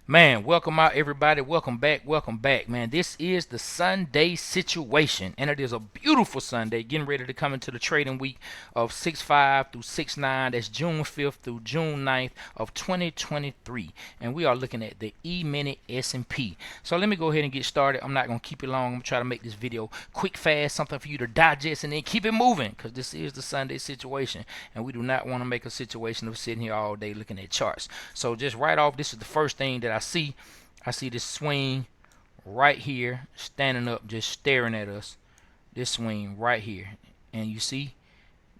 Man, welcome out everybody. Welcome back, man. This is the Sunday situation, and it is a beautiful Sunday. Getting ready to come into the trading week of 6/5 through 6/9. That's June 5th through June 9th of 2023, and we are looking at the E Mini S&P. So let me go ahead and get started. I'm not gonna keep it long. I'm gonna try to make this video quick, fast, something for you to digest, and then keep it moving, because this is the Sunday situation, and we do not want to make a situation of sitting here all day looking at charts. So just right off, this is the first thing that I see. I see this swing right here, standing up, just staring at us. This swing right here, and you see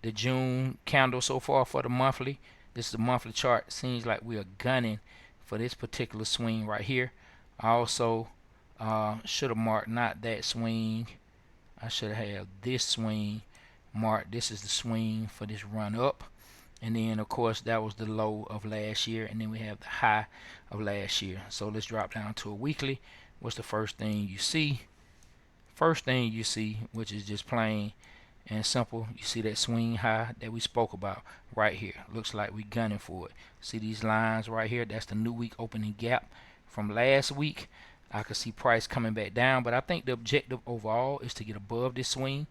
the June candle so far for the monthly. This is the monthly chart. Seems like we are gunning for this particular swing right here. I also should have marked not that swing. I should have had this swing marked. This is the swing for this run up. And then of course that was the low of last year, and then we have the high of last year. So let's drop down to a weekly. What's the first thing you see? First thing you see, which is just plain and simple, you see that swing high that we spoke about right here. Looks like we gunning for it. See these lines right here? That's the new week opening gap from last week. I could see price coming back down, but I think the objective overall is to get above this swing.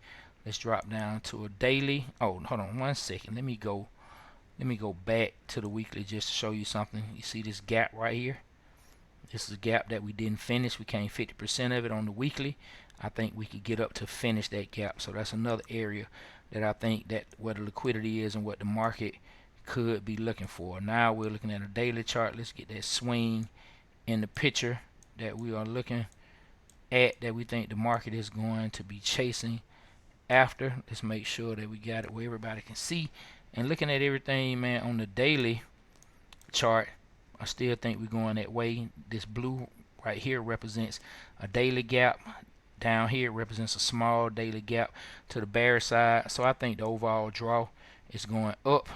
Let's drop down to a daily. Oh, hold on one second. Let me go back to the weekly just to show you something. You see this gap right here? This is a gap that we didn't finish. We came 50% of it on the weekly. I think we could get up to finish that gap. So that's another area that I think that where the liquidity is and what the market could be looking for. Now we're looking at a daily chart. Let's get that swing in the picture that we are looking at, that we think the market is going to be chasing after. Let's make sure that we got it where everybody can see. And looking at everything, man, on the daily chart, I still think we're going that way. This blue right here represents a daily gap. Down here represents a small daily gap to the bearish side. So I think the overall draw is going up.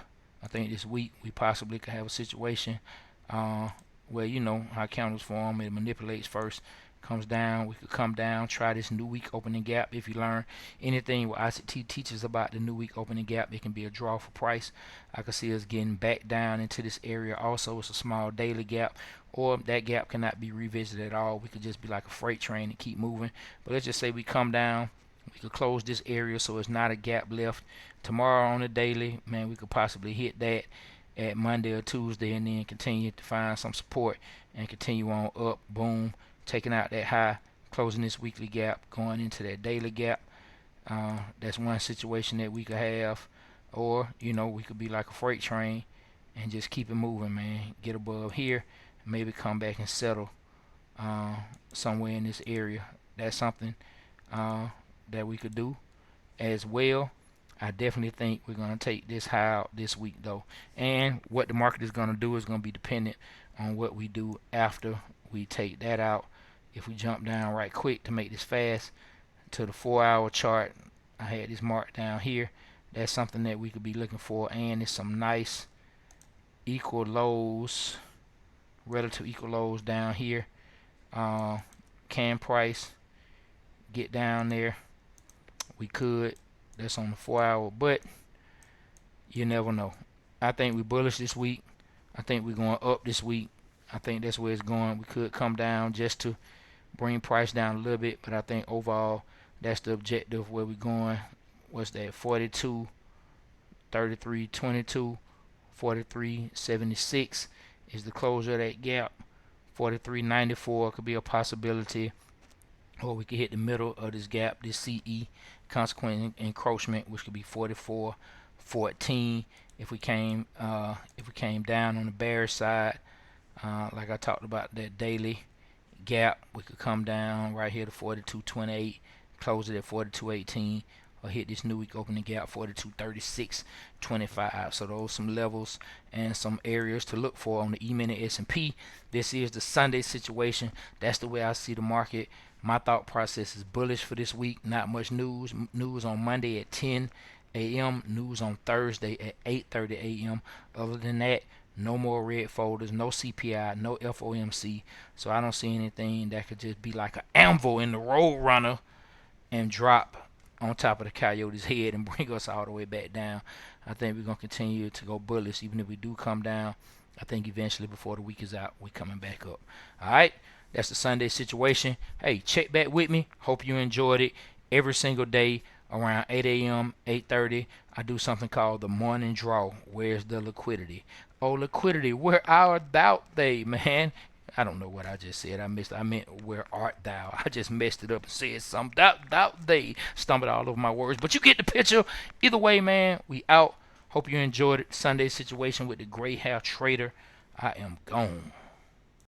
I think this week we possibly could have a situation where, you know how candles form, it manipulates first, comes down. We could come down, try this new week opening gap. If you learn anything what ICT teaches about the new week opening gap, it can be a draw for price. I could see us getting back down into this area. Also, it's a small daily gap, or that gap cannot be revisited at all. We could just be like a freight train and keep moving. But let's just say we come down, we could close this area so it's not a gap left. Tomorrow on the daily, man, we could possibly hit that at Monday or Tuesday, and then continue to find some support and continue on up. Boom, taking out that high, closing this weekly gap, going into that daily gap. That's one situation that we could have. Or, we could be like a freight train and just keep it moving, man. Get above here, maybe come back and settle somewhere in this area. That's something that we could do as well. I definitely think we're going to take this high out this week, though. And what the market is going to do is going to be dependent on what we do after we take that out. If we jump down right quick to make this fast to the 4-hour chart, I had this marked down here. That's something that we could be looking for. And it's some nice equal lows, relative equal lows down here. Can price get down there? We could. That's on the 4-hour, but you never know. I think we're bullish this week. I think we're going up this week. I think that's where it's going. We could come down just to bring price down a little bit, but I think overall that's the objective where we're going. What's that? 42, 33, 22, 43, 76 is the closure of that gap. 43.94 could be a possibility, or we could hit the middle of this gap, this CE, consequent encroachment, which could be 44.14 if we came down on the bearish side. Like I talked about that daily gap, we could come down right here to 42.28, close it at 42.18, or hit this new week opening gap 42.36.25. So those some levels and some areas to look for on the E Mini S&P. This is the Sunday situation. That's the way I see the market. My thought process is bullish for this week. Not much news. News on Monday at 10 a.m. News on Thursday at 8:30 a.m. Other than that, no more red folders, no CPI, no FOMC. So I don't see anything that could just be like an anvil in the road runner and drop on top of the coyote's head and bring us all the way back down. I think we're going to continue to go bullish, even if we do come down I think eventually before the week is out, we're coming back up. All right, that's the Sunday situation. Hey, check back with me. Hope you enjoyed it. Every single day around 8 a.m., 8:30, I do something called the morning draw. Where's the liquidity? Oh, liquidity, where art thou, they, man? I don't know what I just said. I meant where art thou. I just messed it up and said something. Thou they stumbled all over my words. But you get the picture. Either way, man, we out. Hope you enjoyed it. Sunday situation with the gray hair trader. I am gone.